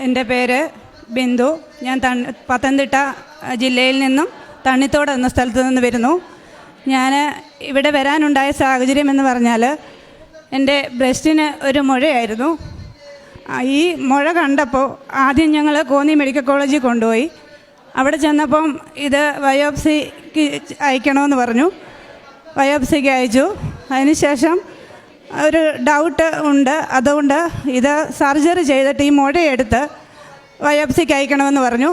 എൻ്റെ പേര് ബിന്ദു. ഞാൻ പത്തനംതിട്ട ജില്ലയിൽ നിന്നും തണ്ണിത്തോട് എന്ന സ്ഥലത്ത് നിന്ന് വരുന്നു. ഞാൻ ഇവിടെ വരാനുണ്ടായ സാഹചര്യം എന്ന് പറഞ്ഞാൽ എൻ്റെ ബ്രസ്റ്റിന് ഒരു മുഴയായിരുന്നു. ഈ മുഴ കണ്ടപ്പോൾ ആദ്യം ഞങ്ങൾ കോന്നി മെഡിക്കൽ കോളേജിൽ കൊണ്ടുപോയി. അവിടെ ചെന്നപ്പം ഇത് ബയോപ്സിക്ക് അയക്കണമെന്ന് പറഞ്ഞു. ബയോപ്സിക്ക് അയച്ചു. അതിനുശേഷം ഒരു ഡൗട്ട് ഉണ്ട്, അതുകൊണ്ട് ഇത് സർജറി ചെയ്തിട്ട് ഈ മുഴയെടുത്ത് ബയോപ്സിക്ക് അയക്കണമെന്ന് പറഞ്ഞു.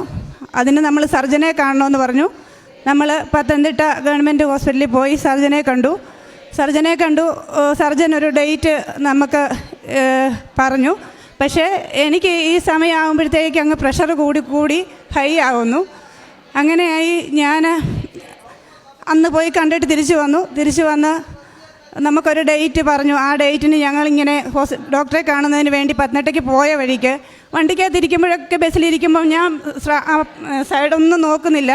അതിന് നമ്മൾ സർജനെ കാണണമെന്ന് പറഞ്ഞു. നമ്മൾ പത്തനംതിട്ട ഗവൺമെൻറ് ഹോസ്പിറ്റലിൽ പോയി സർജനെ കണ്ടു. സർജൻ ഒരു ഡേറ്റ് നമുക്ക് പറഞ്ഞു. പക്ഷേ എനിക്ക് ഈ സമയമാകുമ്പോഴത്തേക്ക് അങ്ങ് പ്രഷർ കൂടി ഹൈ ആവുന്നു. അങ്ങനെയായി ഞാൻ അന്ന് പോയി കണ്ടിട്ട് തിരിച്ചു വന്ന് നമുക്കൊരു ഡേറ്റ് പറഞ്ഞു. ആ ഡേറ്റിന് ഞങ്ങളിങ്ങനെ ഡോക്ടറെ കാണുന്നതിന് വേണ്ടി പത്തനംതിട്ടയ്ക്ക് പോയ വഴിക്ക് വണ്ടിക്കകത്തിരിക്കുമ്പോഴൊക്കെ ബസ്സിലിരിക്കുമ്പം ഞാൻ സൈഡൊന്നും നോക്കുന്നില്ല,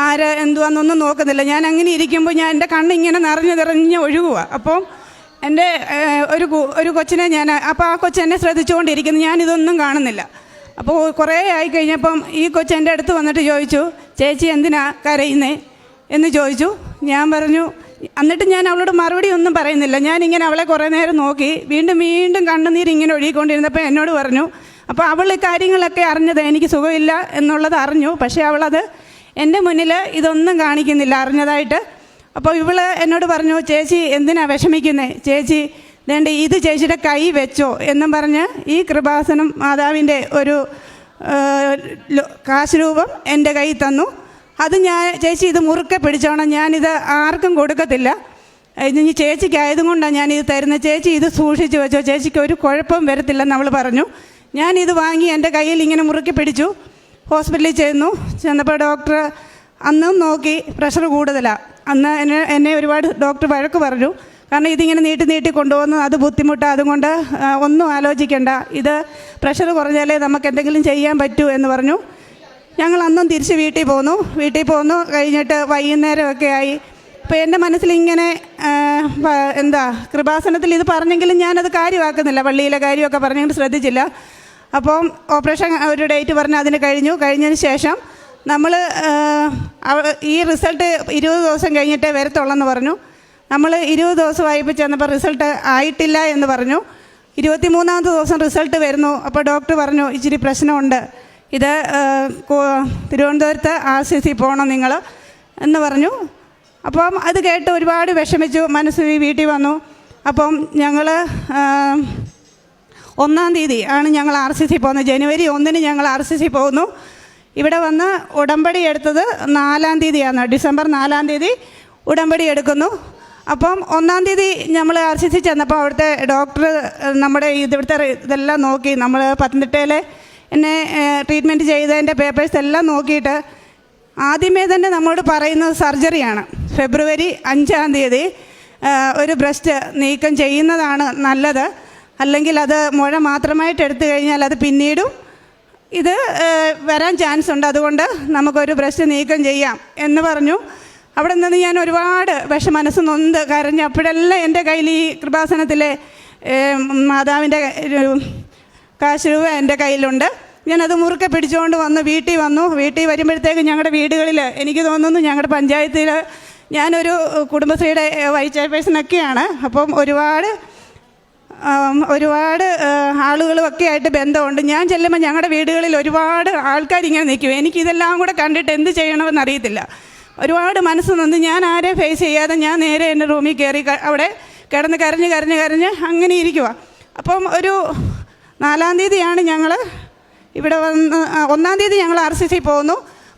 ആര് എന്തുവാന്നൊന്നും നോക്കുന്നില്ല. ഞാൻ അങ്ങനെ ഇരിക്കുമ്പോൾ എൻ്റെ കണ്ണിങ്ങനെ നിറഞ്ഞ് ഒഴുകുക. അപ്പം എൻ്റെ ഒരു കൊച്ചിനെ അപ്പോൾ ആ കൊച്ചെന്നെ ശ്രദ്ധിച്ചുകൊണ്ടിരിക്കുന്നു, ഞാനിതൊന്നും കാണുന്നില്ല. അപ്പോൾ കുറേ ആയി കഴിഞ്ഞപ്പം ഈ കൊച്ച് എൻ്റെ അടുത്ത് വന്നിട്ട് ചോദിച്ചു, ചേച്ചി എന്തിനാ കരയുന്നേ എന്ന് ചോദിച്ചു. ഞാൻ പറഞ്ഞു, എന്നിട്ട് ഞാൻ അവളോട് മറുപടി ഒന്നും പറയുന്നില്ല. ഞാനിങ്ങനെ അവളെ കുറേ നേരം നോക്കി, വീണ്ടും കണ്ണുനീരിങ്ങനെ ഒഴുകിക്കൊണ്ടിരുന്നപ്പോൾ എന്നോട് പറഞ്ഞു. അപ്പോൾ അവൾ ഈ കാര്യങ്ങളൊക്കെ അറിഞ്ഞത് എനിക്ക് സുഖമില്ല എന്നുള്ളത് അറിഞ്ഞു. പക്ഷേ അവളത് എൻ്റെ മുന്നിൽ ഇതൊന്നും കാണിക്കുന്നില്ല അറിഞ്ഞതായിട്ട്. അപ്പോൾ ഇവള് എന്നോട് പറഞ്ഞു, ചേച്ചി എന്തിനാ വിഷമിക്കുന്നേ, ചേച്ചി വേണ്ട ഇത് ചേച്ചിയുടെ കൈ വെച്ചോ എന്നും പറഞ്ഞ് ഈ കൃപാസനം മാതാവിൻ്റെ ഒരു കാശ് രൂപം എൻ്റെ കയ്യിൽ തന്നു. അത് ചേച്ചി ഇത് മുറുക്കെ പിടിച്ചോണം, ഞാനിത് ആർക്കും കൊടുക്കത്തില്ല, ഇനി ചേച്ചിക്കായതും കൊണ്ടാണ് ഞാനിത് തരുന്നത്, ചേച്ചി ഇത് സൂക്ഷിച്ച് വെച്ചോ, ചേച്ചിക്ക് ഒരു കുഴപ്പം വരത്തില്ലെന്ന് അവൾ പറഞ്ഞു. ഞാനിത് വാങ്ങി എൻ്റെ കയ്യിൽ ഇങ്ങനെ മുറുക്കി പിടിച്ചു. ഹോസ്പിറ്റലിൽ ചെന്നപ്പോൾ ഡോക്ടർ അന്നും നോക്കി പ്രഷർ കൂടുതലാണ്. അന്ന് എന്നെ ഒരുപാട് ഡോക്ടർ വഴക്ക് പറഞ്ഞു. കാരണം ഇതിങ്ങനെ നീട്ടി കൊണ്ടുപോകുന്നു, അത് ബുദ്ധിമുട്ടാണ്, അതുകൊണ്ട് ഒന്നും ആലോചിക്കേണ്ട, ഇത് പ്രഷർ കുറഞ്ഞാലേ നമുക്ക് എന്തെങ്കിലും ചെയ്യാൻ പറ്റൂ എന്ന് പറഞ്ഞു. ഞങ്ങൾ അന്നും തിരിച്ച് വീട്ടിൽ പോന്നു. കഴിഞ്ഞിട്ട് വൈകുന്നേരമൊക്കെ ആയി. അപ്പോൾ എൻ്റെ മനസ്സിലിങ്ങനെ കൃപാസനത്തിൽ ഇത് പറഞ്ഞെങ്കിലും ഞാനത് കാര്യമാക്കുന്നില്ല, പള്ളിയിലെ കാര്യമൊക്കെ പറഞ്ഞെങ്കിലും ശ്രദ്ധിച്ചില്ല. അപ്പം ഓപ്പറേഷൻ ഒരു ഡേറ്റ് പറഞ്ഞ് അതിന് കഴിഞ്ഞതിന് ശേഷം നമ്മൾ ഈ റിസൾട്ട് 20 ദിവസം കഴിഞ്ഞിട്ടേ വരത്തുള്ളെന്ന് പറഞ്ഞു. നമ്മൾ 20 ദിവസമായപ്പോൾ ചെന്നപ്പോൾ റിസൾട്ട് ആയിട്ടില്ല എന്ന് പറഞ്ഞു. 23-ാമത്തെ ദിവസം റിസൾട്ട് വരുന്നു. അപ്പോൾ ഡോക്ടർ പറഞ്ഞു, ഇച്ചിരി പ്രശ്നമുണ്ട്, ഇത് തിരുവനന്തപുരത്ത് RCC പോകണം നിങ്ങൾ എന്ന് പറഞ്ഞു. അപ്പം അത് കേട്ട് ഒരുപാട് വിഷമിച്ചു, മനസ്സ് വീട്ടിൽ വന്നു. അപ്പം ഞങ്ങൾ 1-ാം തീയതി ആണ് ഞങ്ങൾ RCC പോകുന്നത്. ജനുവരി 1-ന് ഞങ്ങൾ RCC പോകുന്നു. ഇവിടെ വന്ന് ഉടമ്പടി എടുത്തത് 4-ാം തീയതിയാണ്, ഡിസംബർ 4-ാം തീയതി ഉടമ്പടി എടുക്കുന്നു. അപ്പം 1-ാം തീയതി നമ്മൾ RCC ചെന്നപ്പോൾ അവിടുത്തെ ഡോക്ടർ നമ്മുടെ ഇവിടുത്തെ ഇതെല്ലാം നോക്കി, നമ്മൾ പത്തനംതിട്ടയിലെ എന്നെ ട്രീറ്റ്മെൻറ്റ് ചെയ്തതിൻ്റെ പേപ്പേഴ്സ് എല്ലാം നോക്കിയിട്ട് ആദ്യമേ തന്നെ നമ്മോട് പറയുന്നത് സർജറിയാണ്. ഫെബ്രുവരി 5-ാം തീയതി ഒരു ബ്രസ്റ്റ് നീക്കം ചെയ്യുന്നതാണ് നല്ലത്, അല്ലെങ്കിൽ അത് മുഴ മാത്രമായിട്ട് എടുത്തു കഴിഞ്ഞാൽ അത് പിന്നീടും ഇത് വരാൻ ചാൻസ് ഉണ്ട്, അതുകൊണ്ട് നമുക്കൊരു ബ്രസ്റ്റ് നീക്കം ചെയ്യാം എന്ന് പറഞ്ഞു. അവിടെ നിന്ന് ഞാൻ ഒരുപാട് മനസ്സ് നൊന്ത് കരഞ്ഞു. അപ്പോഴെല്ലാം എൻ്റെ കയ്യിൽ ഈ കൃപാസനത്തിലെ മാതാവിൻ്റെ കാശ് രൂപ എൻ്റെ കയ്യിലുണ്ട്. ഞാനത് മുറുക്കെ പിടിച്ചുകൊണ്ട് വീട്ടിൽ വരുമ്പോഴത്തേക്ക് ഞങ്ങളുടെ വീടുകളിൽ എനിക്ക് തോന്നുന്നു ഞങ്ങളുടെ പഞ്ചായത്തിൽ ഞാനൊരു കുടുംബശ്രീയുടെ വൈസ് ചെയർപേഴ്സണൊക്കെയാണ്. അപ്പം ഒരുപാട് ആളുകളുമൊക്കെ ആയിട്ട് ബന്ധമുണ്ട്. ഞാൻ ചെല്ലുമ്പോൾ ഞങ്ങളുടെ വീടുകളിൽ ഒരുപാട് ആൾക്കാരിങ്ങനെ നിൽക്കും. എനിക്കിതെല്ലാം കൂടെ കണ്ടിട്ട് എന്ത് ചെയ്യണമെന്ന് അറിയത്തില്ല. ഒരുപാട് മനസ്സ് നൊന്ന് ഞാൻ ആരെയും ഫേസ് ചെയ്യാതെ ഞാൻ നേരെ എൻ്റെ റൂമിൽ കയറി അവിടെ കിടന്ന് കരഞ്ഞ് അങ്ങനെ ഇരിക്കുക. അപ്പം ഒരു 4-ാം തീയതിയാണ് ഞങ്ങൾ ഇവിടെ വന്ന് 1-ാം തീയതി ഞങ്ങൾ RCC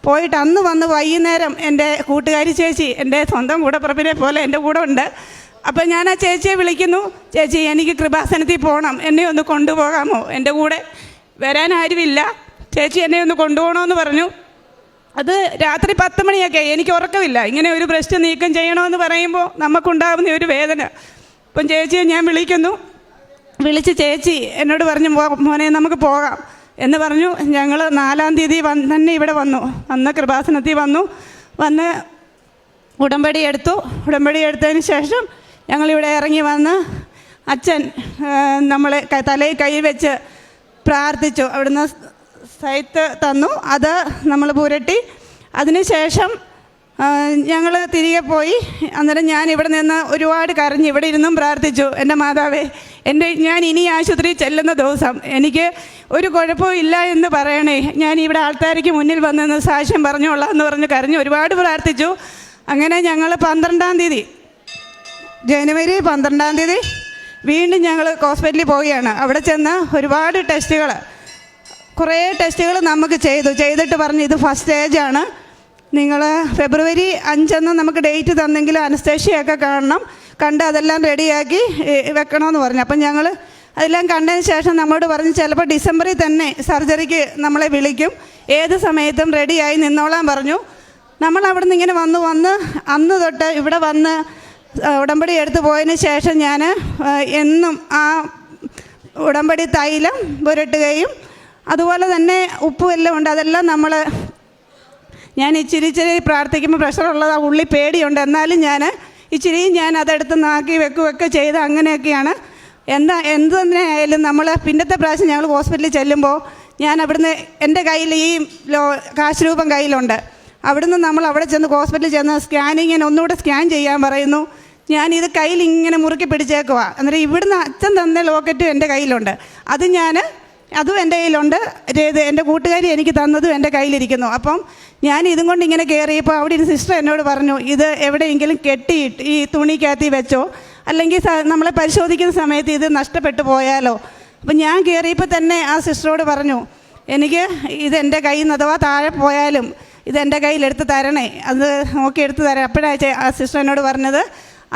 പോയിട്ട് അന്ന് വന്ന് വൈകുന്നേരം എൻ്റെ കൂട്ടുകാരി ചേച്ചി, എൻ്റെ സ്വന്തം കൂടപ്പിറപ്പിനെ പോലെ എൻ്റെ കൂടെ ഉണ്ട്. അപ്പം ഞാൻ ആ ചേച്ചിയെ വിളിക്കുന്നു, ചേച്ചി എനിക്ക് കൃപാസനത്തിൽ പോകണം, എന്നെ ഒന്ന് കൊണ്ടുപോകാമോ, എൻ്റെ കൂടെ വരാൻ ആരുമില്ല, ചേച്ചി എന്നെ ഒന്ന് കൊണ്ടുപോകണമെന്ന് പറഞ്ഞു. അത് രാത്രി 10 മണിയൊക്കെ, എനിക്ക് ഉറക്കമില്ല. ഇങ്ങനെ ഒരു ബ്രസ്റ്റ് നീക്കം ചെയ്യണമെന്ന് പറയുമ്പോൾ നമുക്കുണ്ടാകുന്ന ഒരു വേദന. അപ്പം ചേച്ചിയെ ഞാൻ വിളിച്ച് ചേച്ചി എന്നോട് പറഞ്ഞു, മോനെ നമുക്ക് പോകാം എന്ന് പറഞ്ഞു. ഞങ്ങൾ 4-ാം തീയതി തന്നെ ഇവിടെ അന്ന് കൃപാസനത്തിൽ വന്ന് ഉടമ്പടി എടുത്തതിന് ശേഷം ഞങ്ങളിവിടെ ഇറങ്ങി വന്ന് അച്ഛൻ നമ്മളെ തലയിൽ കൈ വെച്ച് പ്രാർത്ഥിച്ചു. അവിടുന്ന് സൈറ്റ് തന്നു. അത് നമ്മൾ പുരട്ടി. അതിനുശേഷം ഞങ്ങൾ തിരികെ പോയി. അന്നേരം ഞാൻ ഇവിടെ നിന്ന് ഒരുപാട് കരഞ്ഞ് ഇവിടെ ഇരുന്നും പ്രാർത്ഥിച്ചു, എൻ്റെ മാതാവേ, ഞാൻ ഇനി ആശുപത്രിയിൽ ചെല്ലുന്ന ദിവസം എനിക്ക് ഒരു കുഴപ്പവും ഇല്ല എന്ന് പറയണേ, ഞാൻ ഇവിടെ ആൾക്കാർക്ക് മുന്നിൽ വന്നെന്ന് സാക്ഷ്യം പറഞ്ഞോളാം എന്ന് പറഞ്ഞ് കരഞ്ഞ് ഒരുപാട് പ്രാർത്ഥിച്ചു. അങ്ങനെ ഞങ്ങൾ 12-ാം തീയതി, ജനുവരി 12-ാം തീയതി വീണ്ടും ഞങ്ങൾ ഹോസ്പിറ്റലിൽ പോവുകയാണ്. അവിടെ ചെന്ന് ഒരുപാട് കുറേ ടെസ്റ്റുകൾ നമുക്ക് ചെയ്തിട്ട് പറഞ്ഞു ഇത് ഫസ്റ്റ് സ്റ്റേജാണ്, നിങ്ങൾ ഫെബ്രുവരി 5 നമുക്ക് ഡേറ്റ് തന്നെങ്കിൽ അനസ്തേഷ്യയൊക്കെ കണ്ട് അതെല്ലാം റെഡിയാക്കി വെക്കണമെന്ന് പറഞ്ഞു. അപ്പം ഞങ്ങൾ അതെല്ലാം കണ്ടതിന് ശേഷം നമ്മളോട് പറഞ്ഞ് ചിലപ്പോൾ ഡിസംബറിൽ തന്നെ സർജറിക്ക് നമ്മളെ വിളിക്കും, ഏത് സമയത്തും റെഡിയായി നിന്നോളാൻ പറഞ്ഞു. നമ്മൾ അവിടെ നിന്ന് ഇങ്ങനെ വന്ന് അന്ന് തൊട്ട് ഇവിടെ വന്ന് ഉടമ്പടി എടുത്ത് പോയതിന് ശേഷം ഞാൻ എന്നും ആ ഉടമ്പടി തൈലം പുരട്ടുകയും അതുപോലെ തന്നെ ഉപ്പും എല്ലാം ഉണ്ട്. അതെല്ലാം ഞാൻ ഇച്ചിരി പ്രാർത്ഥിക്കുമ്പോൾ പ്രഷറുള്ളത് ആ ഉള്ളി പേടിയുണ്ട്, എന്നാലും ഞാൻ അതെടുത്ത് നാക്കി വെക്കുകയൊക്കെ ചെയ്ത് അങ്ങനെയൊക്കെയാണ്. എന്ത് തന്നെ ആയാലും നമ്മൾ പിന്നത്തെ പ്രാവശ്യം ഞങ്ങൾ ഹോസ്പിറ്റലിൽ ചെല്ലുമ്പോൾ ഞാൻ അവിടുന്ന് എൻ്റെ കയ്യിൽ ഈ കാശ് രൂപം കയ്യിലുണ്ട്. അവിടുന്ന് നമ്മൾ അവിടെ ചെന്ന് ഹോസ്പിറ്റലിൽ ചെന്ന് സ്കാനിങ്ങിന് ഒന്നുകൂടെ സ്കാൻ ചെയ്യാൻ പറയുന്നു. ഞാനിത് കയ്യിൽ ഇങ്ങനെ മുറുക്കി പിടിച്ചേക്കുക. അന്നേരം ഇവിടുന്ന് അച്ഛൻ തന്ന ലോക്കറ്റും എൻ്റെ കയ്യിലുണ്ട്. അതും എൻ്റെ കയ്യിലുണ്ട്. എൻ്റെ കൂട്ടുകാരി എനിക്ക് തന്നതും എൻ്റെ കയ്യിലിരിക്കുന്നു. അപ്പം ഞാൻ ഇതും കൊണ്ട് ഇങ്ങനെ കയറിയപ്പോൾ അവിടെ ഒരു സിസ്റ്റർ എന്നോട് പറഞ്ഞു, ഇത് എവിടെയെങ്കിലും കെട്ടിയിട്ട് ഈ തുണിക്കകത്ത് വെച്ചോ, അല്ലെങ്കിൽ നമ്മളെ പരിശോധിക്കുന്ന സമയത്ത് ഇത് നഷ്ടപ്പെട്ടു പോയാലോ. അപ്പം ഞാൻ കയറിയപ്പോൾ തന്നെ ആ സിസ്റ്ററോട് പറഞ്ഞു, എനിക്ക് ഇതെൻ്റെ കയ്യിൽ നിന്ന് അഥവാ താഴെ പോയാലും ഇതെൻ്റെ കയ്യിലെടുത്ത് തരണേ, അത് നോക്കി എടുത്ത് തരാം. അപ്പോഴാണ് ആ സിസ്റ്റർ എന്നോട് പറഞ്ഞത്,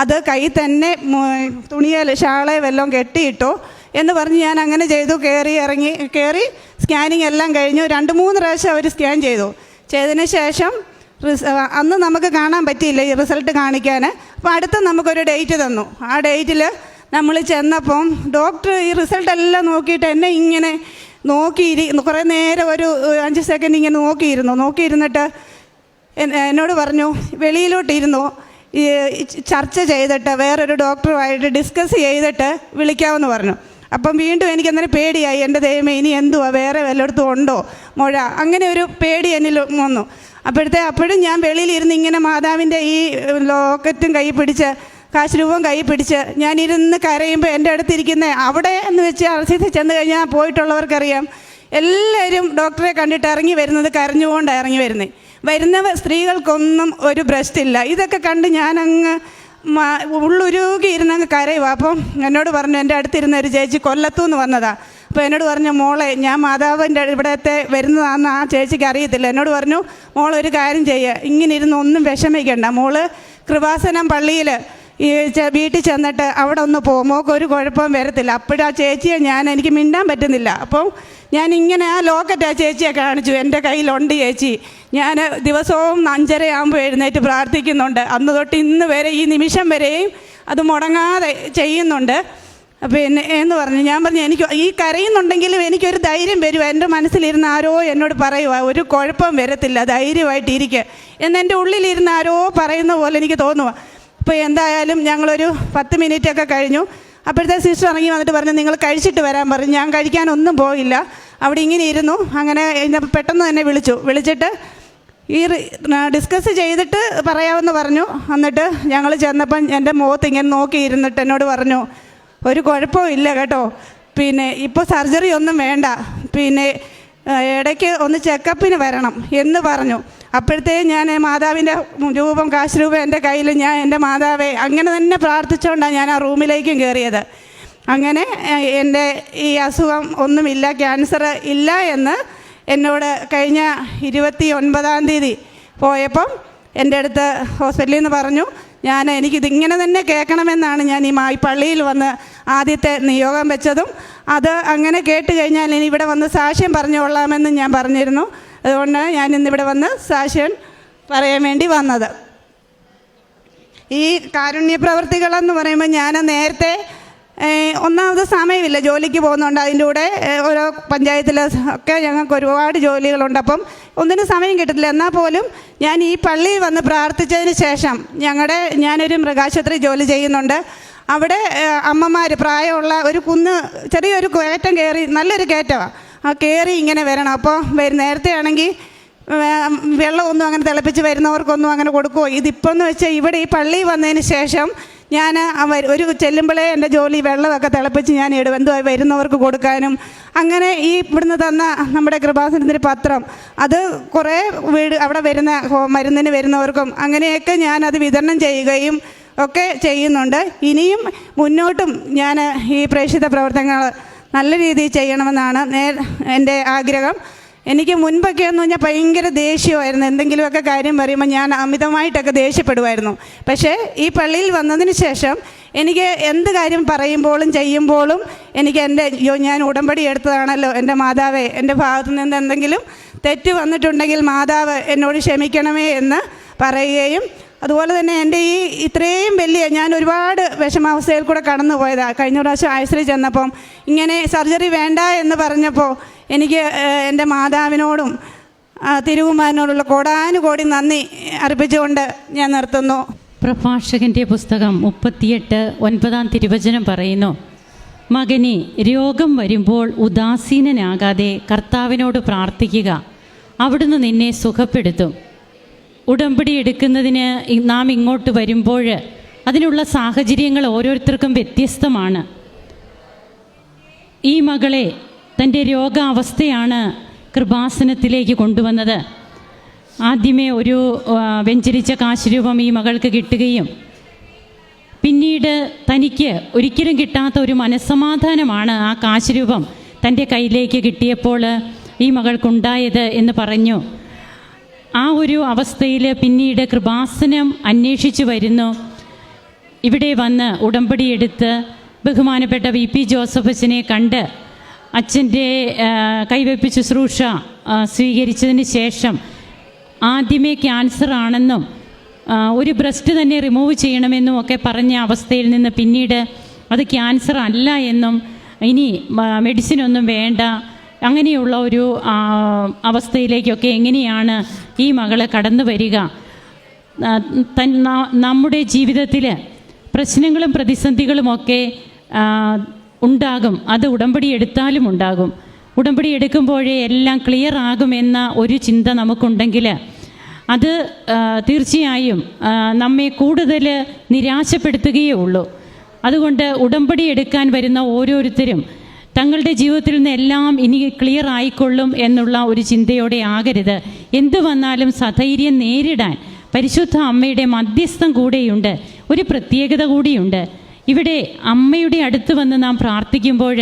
അത് കയ്യിൽ തന്നെ തുണിയിൽ ഷാളെ വല്ലതും കെട്ടിയിട്ടോ എന്ന് പറഞ്ഞ് ഞാൻ അങ്ങനെ ചെയ്തു. കയറി സ്കാനിങ് എല്ലാം കഴിഞ്ഞു. 2-3 പ്രാവശ്യം അവർ സ്കാൻ ചെയ്തതിന് ശേഷം അന്ന് നമുക്ക് കാണാൻ പറ്റിയില്ല ഈ റിസൾട്ട് കാണിക്കാൻ. അപ്പോൾ അടുത്ത നമുക്കൊരു ഡേറ്റ് തന്നു. ആ ഡേറ്റിൽ നമ്മൾ ചെന്നപ്പം ഡോക്ടർ ഈ റിസൾട്ടെല്ലാം നോക്കിയിട്ട് എന്നെ ഇങ്ങനെ കുറേ നേരം ഒരു 5 സെക്കൻഡ് ഇങ്ങനെ നോക്കിയിരുന്നിട്ട് എന്നോട് പറഞ്ഞു, വെളിയിലോട്ടിരുന്നു ഈ ചർച്ച ചെയ്തിട്ട് വേറൊരു ഡോക്ടറുമായിട്ട് ഡിസ്കസ് ചെയ്തിട്ട് വിളിക്കാമെന്ന് പറഞ്ഞു. അപ്പം വീണ്ടും എനിക്കന്നേരം പേടിയായി, എൻ്റെ ദൈവമേ ഇനി എന്തുവാ വേറെ വല്ലയിടത്തും ഉണ്ടോ മുഴ, അങ്ങനെ ഒരു പേടി എന്നിൽ വന്നു. അപ്പോഴും ഞാൻ വെളിയിലിരുന്ന് ഇങ്ങനെ മാതാവിൻ്റെ ഈ ലോക്കറ്റും കൈ പിടിച്ച് കാശ് രൂപം കൈ പിടിച്ച് ഞാനിരുന്ന് കരയുമ്പോൾ എൻ്റെ അടുത്തിരിക്കുന്ന അവിടെ എന്ന് വെച്ച് ആശുപത്രിയിൽ ചെന്ന് കഴിഞ്ഞാൽ പോയിട്ടുള്ളവർക്കറിയാം, എല്ലാവരും ഡോക്ടറെ കണ്ടിട്ട് ഇറങ്ങി വരുന്നത് കരഞ്ഞുകൊണ്ടാണ് ഇറങ്ങി വരുന്നവർ സ്ത്രീകൾക്കൊന്നും ഒരു ബ്രസ്റ്റ് ഇല്ല. ഇതൊക്കെ കണ്ട് ഞാനങ്ങ് ഉള്ളുരുകി ഇരുന്നങ്ങ് കരയുക. അപ്പം എന്നോട് പറഞ്ഞു, എൻ്റെ അടുത്തിരുന്ന ഒരു ചേച്ചി കൊല്ലത്തുനിന്ന് വന്നതാണ്. അപ്പോൾ എന്നോട് പറഞ്ഞു, മോളെ ഞാൻ മാതാവിൻ്റെ ഇവിടത്തെ വരുന്നതാണെന്ന് ആ ചേച്ചിക്ക് അറിയത്തില്ല. എന്നോട് പറഞ്ഞു, മോളൊരു കാര്യം ചെയ്യുക, ഇങ്ങനെ ഇരുന്ന് ഒന്നും വിഷമിക്കണ്ട, മോള് കൃപാസനം പള്ളിയിൽ ഈ വീട്ടിൽ ചെന്നിട്ട് അവിടെ ഒന്ന് പോകും, മോക്കൊരു കുഴപ്പവും വരത്തില്ല. അപ്പോഴാ ചേച്ചിയെ എനിക്ക് മിണ്ടാൻ പറ്റുന്നില്ല. അപ്പം ഞാനിങ്ങനെ ആ ലോക്കറ്റ് ആ ചേച്ചിയെ കാണിച്ചു, എൻ്റെ കയ്യിലുണ്ട് ചേച്ചി, ഞാൻ ദിവസവും 5:30 ആകുമ്പോൾ എഴുന്നേറ്റ് പ്രാർത്ഥിക്കുന്നുണ്ട്, അന്ന് തൊട്ട് ഇന്ന് വരെ ഈ നിമിഷം വരെയും അത് മുടങ്ങാതെ ചെയ്യുന്നുണ്ട്. പിന്നെ എന്ന് പറഞ്ഞു. ഞാൻ പറഞ്ഞു, എനിക്ക് ഈ കരയുന്നുണ്ടെങ്കിലും എനിക്കൊരു ധൈര്യം വരും. എൻ്റെ മനസ്സിലിരുന്ന് ആരോ എന്നോട് പറയുക, ഒരു കുഴപ്പം വരത്തില്ല, ധൈര്യമായിട്ടിരിക്കുക എന്നെൻ്റെ ഉള്ളിലിരുന്ന് ആരോ പറയുന്ന പോലെ എനിക്ക് തോന്നുക. അപ്പോൾ എന്തായാലും ഞങ്ങളൊരു 10 മിനിറ്റൊക്കെ കഴിഞ്ഞു. അപ്പോഴത്തെ സിസ്റ്റർ ഇറങ്ങി വന്നിട്ട് പറഞ്ഞു, നിങ്ങൾ കഴിച്ചിട്ട് വരാൻ പറഞ്ഞു. ഞാൻ കഴിക്കാനൊന്നും പോയില്ല, അവിടെ ഇങ്ങനെ ഇരുന്നു. അങ്ങനെ പെട്ടെന്ന് തന്നെ വിളിച്ചിട്ട് ഈ ഡിസ്കസ് ചെയ്തിട്ട് പറയാമെന്ന് പറഞ്ഞു. എന്നിട്ട് ഞങ്ങൾ ചെന്നപ്പം എൻ്റെ മുഖത്ത് ഇങ്ങനെ നോക്കിയിരുന്നിട്ട് എന്നോട് പറഞ്ഞു, ഒരു കുഴപ്പവും ഇല്ല കേട്ടോ, പിന്നെ ഇപ്പോൾ സർജറി ഒന്നും വേണ്ട, പിന്നെ ഇടയ്ക്ക് ഒന്ന് ചെക്കപ്പിന് വരണം എന്ന് പറഞ്ഞു. അപ്പോഴത്തേ ഞാൻ മാതാവിൻ്റെ കാശ് രൂപം എൻ്റെ കയ്യിൽ, ഞാൻ എൻ്റെ മാതാവെ അങ്ങനെ തന്നെ പ്രാർത്ഥിച്ചുകൊണ്ടാണ് ഞാൻ ആ റൂമിലേക്കും കയറിയത്. അങ്ങനെ എൻ്റെ ഈ അസുഖം ഒന്നുമില്ല, ക്യാൻസർ ഇല്ല എന്ന് എന്നോട് കഴിഞ്ഞ 29-ാം തീയതി പോയപ്പം എൻ്റെ അടുത്ത് ഹോസ്പിറ്റലിൽ നിന്ന് പറഞ്ഞു. എനിക്കിതിങ്ങനെ തന്നെ കേൾക്കണമെന്നാണ് ഞാൻ ഈ പള്ളിയിൽ വന്ന് ആദ്യത്തെ നിയോഗം വെച്ചതും. അത് അങ്ങനെ കേട്ട് കഴിഞ്ഞാൽ ഇനി ഇവിടെ വന്ന് സാക്ഷ്യം പറഞ്ഞുകൊള്ളാമെന്ന് ഞാൻ പറഞ്ഞിരുന്നു. അതുകൊണ്ട് ഞാൻ ഇന്നിവിടെ വന്ന് സാക്ഷ്യം പറയാൻ വേണ്ടി വന്നത്. ഈ കാരുണ്യ പ്രവർത്തികളെന്ന് പറയുമ്പോൾ ഞാൻ നേരത്തെ ഒന്നാമത് സമയമില്ല, ജോലിക്ക് പോകുന്നുണ്ട്. അതിൻ്റെ കൂടെ ഓരോ പഞ്ചായത്തിൽ ഒക്കെ ഞങ്ങൾക്ക് ഒരുപാട് ജോലികളുണ്ട്, അപ്പം ഒന്നിനും സമയം കിട്ടത്തില്ല. എന്നാൽ പോലും ഞാൻ ഈ പള്ളിയിൽ വന്ന് പ്രാർത്ഥിച്ചതിന് ശേഷം ഞാനൊരു മൃഗാശുപത്രി ജോലി ചെയ്യുന്നുണ്ട്. അവിടെ അമ്മമാർ പ്രായമുള്ള ഒരു ചെറിയൊരു കയറ്റം കയറി, നല്ലൊരു കയറ്റമാണ്. കയറി ഇങ്ങനെ വരണം. അപ്പോൾ നേരത്തെ ആണെങ്കിൽ വെള്ളമൊന്നും അങ്ങനെ തിളപ്പിച്ച് വരുന്നവർക്കൊന്നും അങ്ങനെ കൊടുക്കുമോ? ഇതിപ്പോൾ എന്ന് വെച്ചാൽ ഇവിടെ ഈ പള്ളി വന്നതിന് ശേഷം ഞാൻ ഒരു ചെല്ലുമ്പോഴേ എൻ്റെ ജോലി വെള്ളമൊക്കെ തിളപ്പിച്ച് ഞാൻ ഇടും, എന്തുവാ വരുന്നവർക്ക് കൊടുക്കാനും. അങ്ങനെ ഈ ഇവിടുന്ന് തന്ന നമ്മുടെ കൃപാസനത്തിൻ്റെ പത്രം അത് കുറേ വീട് അവിടെ വരുന്ന മരുന്നിന് വരുന്നവർക്കും അങ്ങനെയൊക്കെ ഞാനത് വിതരണം ചെയ്യുകയും ഒക്കെ ചെയ്യുന്നുണ്ട്. ഇനിയും മുന്നോട്ടും ഞാൻ ഈ പ്രേക്ഷിത പ്രവർത്തനങ്ങൾ നല്ല രീതിയിൽ ചെയ്യണമെന്നാണ് എൻ്റെ ആഗ്രഹം. എനിക്ക് മുൻപൊക്കെ എന്ന് പറഞ്ഞാൽ ഭയങ്കര ദേഷ്യമായിരുന്നു. എന്തെങ്കിലുമൊക്കെ കാര്യം പറയുമ്പോൾ ഞാൻ അമിതമായിട്ടൊക്കെ ദേഷ്യപ്പെടുമായിരുന്നു. പക്ഷേ ഈ പള്ളിയിൽ വന്നതിന് ശേഷം എനിക്ക് എന്ത് കാര്യം പറയുമ്പോഴും ചെയ്യുമ്പോഴും എനിക്ക് ഞാൻ ഉടമ്പടി എടുത്തതാണല്ലോ, എൻ്റെ മാതാവേ, എൻ്റെ ഭാഗത്തു നിന്ന് എന്തെങ്കിലും തെറ്റ് വന്നിട്ടുണ്ടെങ്കിൽ മാതാവ് എന്നോട് ക്ഷമിക്കണമേ എന്ന് പറയുകയും, അതുപോലെ തന്നെ എൻ്റെ ഈ ഇത്രയും വലിയ ഞാൻ ഒരുപാട് വിഷമാവസ്ഥയിൽ കൂടെ കടന്നു പോയതാണ്. കഴിഞ്ഞ പ്രാവശ്യം ആശുപത്രി ചെന്നപ്പം ഇങ്ങനെ സർജറി വേണ്ട എന്ന് പറഞ്ഞപ്പോൾ എനിക്ക് എൻ്റെ മാതാവിനോടും തിരുകുമാരനോടുള്ള കോടാനുകോടി നന്ദി അർപ്പിച്ചുകൊണ്ട് ഞാൻ നിർത്തുന്നു. പ്രഭാഷകൻ്റെ പുസ്തകം 38:9 തിരുവചനം പറയുന്നു, മകനെ, രോഗം വരുമ്പോൾ ഉദാസീനനാകാതെ കർത്താവിനോട് പ്രാർത്ഥിക്കുക, അവിടുന്ന് നിന്നെ സുഖപ്പെടുത്തും. ഉടമ്പടി എടുക്കുന്നതിന് നാം ഇങ്ങോട്ട് വരുമ്പോൾ അതിനുള്ള സാഹചര്യങ്ങൾ ഓരോരുത്തർക്കും വ്യത്യസ്തമാണ്. ഈ മകളെ തൻ്റെ രോഗാവസ്ഥയാണ് കൃപാസനത്തിലേക്ക് കൊണ്ടുവന്നത്. ആദ്യമേ ഒരു വെഞ്ചരിച്ച കാശുരൂപം ഈ മകൾക്ക് കിട്ടുകയും പിന്നീട് തനിക്ക് ഒരിക്കലും കിട്ടാത്ത ഒരു മനസ്സമാധാനമാണ് ആ കാശുരൂപം തൻ്റെ കയ്യിലേക്ക് കിട്ടിയപ്പോൾ ഈ മകൾക്കുണ്ടായത് എന്ന് പറഞ്ഞു. ആ ഒരു അവസ്ഥയിൽ പിന്നീട് കൃപാസനം അന്വേഷിച്ചു വരുന്നു. ഇവിടെ വന്ന് ഉടമ്പടി എടുത്ത് ബഹുമാനപ്പെട്ട VP ജോസഫ് അച്ഛനെ കണ്ട് അച്ഛൻ്റെ കൈവയ്പ് ശുശ്രൂഷ സ്വീകരിച്ചതിന് ശേഷം ആദ്യമേ ക്യാൻസർ ആണെന്നും ഒരു ബ്രസ്റ്റ് തന്നെ റിമൂവ് ചെയ്യണമെന്നും ഒക്കെ പറഞ്ഞ അവസ്ഥയിൽ നിന്ന് പിന്നീട് അത് ക്യാൻസർ അല്ല എന്നും ഇനി മെഡിസിനൊന്നും വേണ്ട, അങ്ങനെയുള്ള ഒരു അവസ്ഥയിലേക്കൊക്കെ എങ്ങനെയാണ് ഈ മകള് കടന്നു വരിക? നമ്മുടെ ജീവിതത്തിൽ പ്രശ്നങ്ങളും പ്രതിസന്ധികളുമൊക്കെ ഉണ്ടാകും. അത് ഉടമ്പടി എടുത്താലും ഉണ്ടാകും. ഉടമ്പടി എടുക്കുമ്പോഴേ എല്ലാം ക്ലിയർ ആകുമെന്ന ഒരു ചിന്ത നമുക്കുണ്ടെങ്കിൽ അത് തീർച്ചയായും നമ്മെ കൂടുതൽ നിരാശപ്പെടുത്തുകയേ ഉള്ളൂ. അതുകൊണ്ട് ഉടമ്പടി എടുക്കാൻ വരുന്ന ഓരോരുത്തരും തങ്ങളുടെ ജീവിതത്തിൽ നിന്ന് എല്ലാം ഇനി ക്ലിയർ ആയിക്കൊള്ളും എന്നുള്ള ഒരു ചിന്തയോടെ ആകരുത്. എന്തു വന്നാലും സധൈര്യം നേരിടാൻ പരിശുദ്ധ അമ്മയുടെ മധ്യസ്ഥം കൂടെയുണ്ട്. ഒരു പ്രത്യേകത കൂടിയുണ്ട്. ഇവിടെ അമ്മയുടെ അടുത്ത് വന്ന് നാം പ്രാർത്ഥിക്കുമ്പോൾ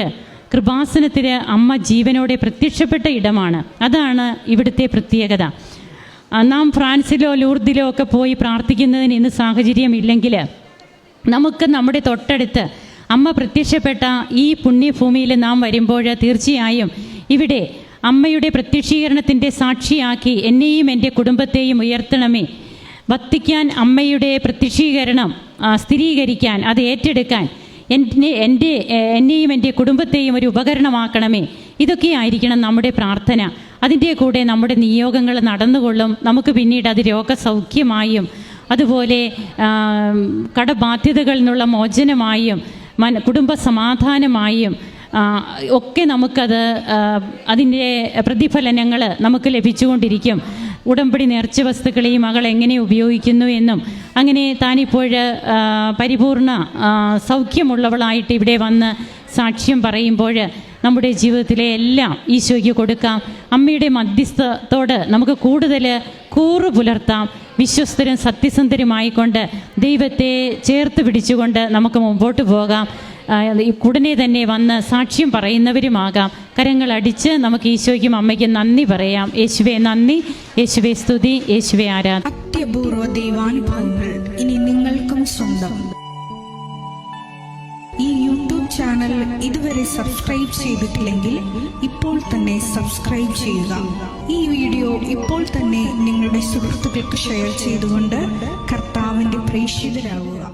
കൃപാസനത്തിൽ അമ്മ ജീവനോടെ പ്രത്യക്ഷപ്പെട്ട ഇടമാണ്. അതാണ് ഇവിടുത്തെ പ്രത്യേകത. നാം ഫ്രാൻസിലോ ലൂർദിലോ ഒക്കെ പോയി പ്രാർത്ഥിക്കുന്നതിന് ഇന്ന് സാഹചര്യമില്ലെങ്കിൽ നമുക്ക് നമ്മുടെ തൊട്ടടുത്ത് അമ്മ പ്രത്യക്ഷപ്പെട്ട ഈ പുണ്യഭൂമിയിൽ നാം വരുമ്പോൾ തീർച്ചയായും ഇവിടെ അമ്മയുടെ പ്രത്യക്ഷീകരണത്തിൻ്റെ സാക്ഷിയാക്കി എന്നെയും എൻ്റെ കുടുംബത്തെയും ഉയർത്തണമേ. വത്തിക്കാൻ അമ്മയുടെ പ്രത്യക്ഷീകരണം സ്ഥിരീകരിക്കാൻ, അത് ഏറ്റെടുക്കാൻ എന്നെയും എൻ്റെ കുടുംബത്തെയും ഒരു ഉപകരണമാക്കണമേ. ഇതൊക്കെയായിരിക്കണം നമ്മുടെ പ്രാർത്ഥന. അതിൻ്റെ കൂടെ നമ്മുടെ നിയോഗങ്ങൾ നടന്നുകൊള്ളും. നമുക്ക് പിന്നീട് അത് രോഗസൗഖ്യമായും അതുപോലെ കടബാധ്യതകളിൽ നിന്നുള്ള മോചനമായും കുടുംബ സമാധാനമായും ഒക്കെ നമുക്കത് അതിൻ്റെ പ്രതിഫലനങ്ങൾ നമുക്ക് ലഭിച്ചുകൊണ്ടിരിക്കും. ഉടമ്പടി നേർച്ച വസ്തുക്കൾ ഈ മകൾ എങ്ങനെ ഉപയോഗിക്കുന്നു എന്നും അങ്ങനെ താനിപ്പോൾ പരിപൂർണ സൗഖ്യമുള്ളവളായിട്ട് ഇവിടെ വന്ന് സാക്ഷ്യം പറയുമ്പോൾ നമ്മുടെ ജീവിതത്തിലെ എല്ലാം ഈശോയ്ക്ക് കൊടുക്കാം. അമ്മയുടെ മധ്യസ്ഥത്തോട് നമുക്ക് കൂടുതൽ കൂറ് പുലർത്താം. വിശ്വസ്തരും സത്യസന്ധരുമായിക്കൊണ്ട് ദൈവത്തെ ചേർത്ത് പിടിച്ചുകൊണ്ട് നമുക്ക് മുമ്പോട്ട് പോകാം. ഉടനെ തന്നെ വന്ന് സാക്ഷ്യം പറയുന്നവരുമാകാം. കരങ്ങളടിച്ച് നമുക്ക് ഈശോയ്ക്കും അമ്മയ്ക്കും നന്ദി പറയാം. യേശുവേ നന്ദി, യേശുവേ സ്തുതി, യേശുവേ ആരാധന. അത്യപൂർവ ദൈവാനുഭവങ്ങൾ ഇനി നിങ്ങൾക്കും സ്വന്തം. ഈ യൂട്യൂബ് ചാനൽ ഇതുവരെ സബ്സ്ക്രൈബ് ചെയ്തിട്ടില്ലെങ്കിൽ ഇപ്പോൾ തന്നെ സബ്സ്ക്രൈബ് ചെയ്യുക. ഈ വീഡിയോ ഇപ്പോൾ തന്നെ നിങ്ങളുടെ സുഹൃത്തുക്കൾക്ക് ഷെയർ ചെയ്തുകൊണ്ട് കർത്താവിൻ്റെ പ്രേക്ഷിതരാകുക.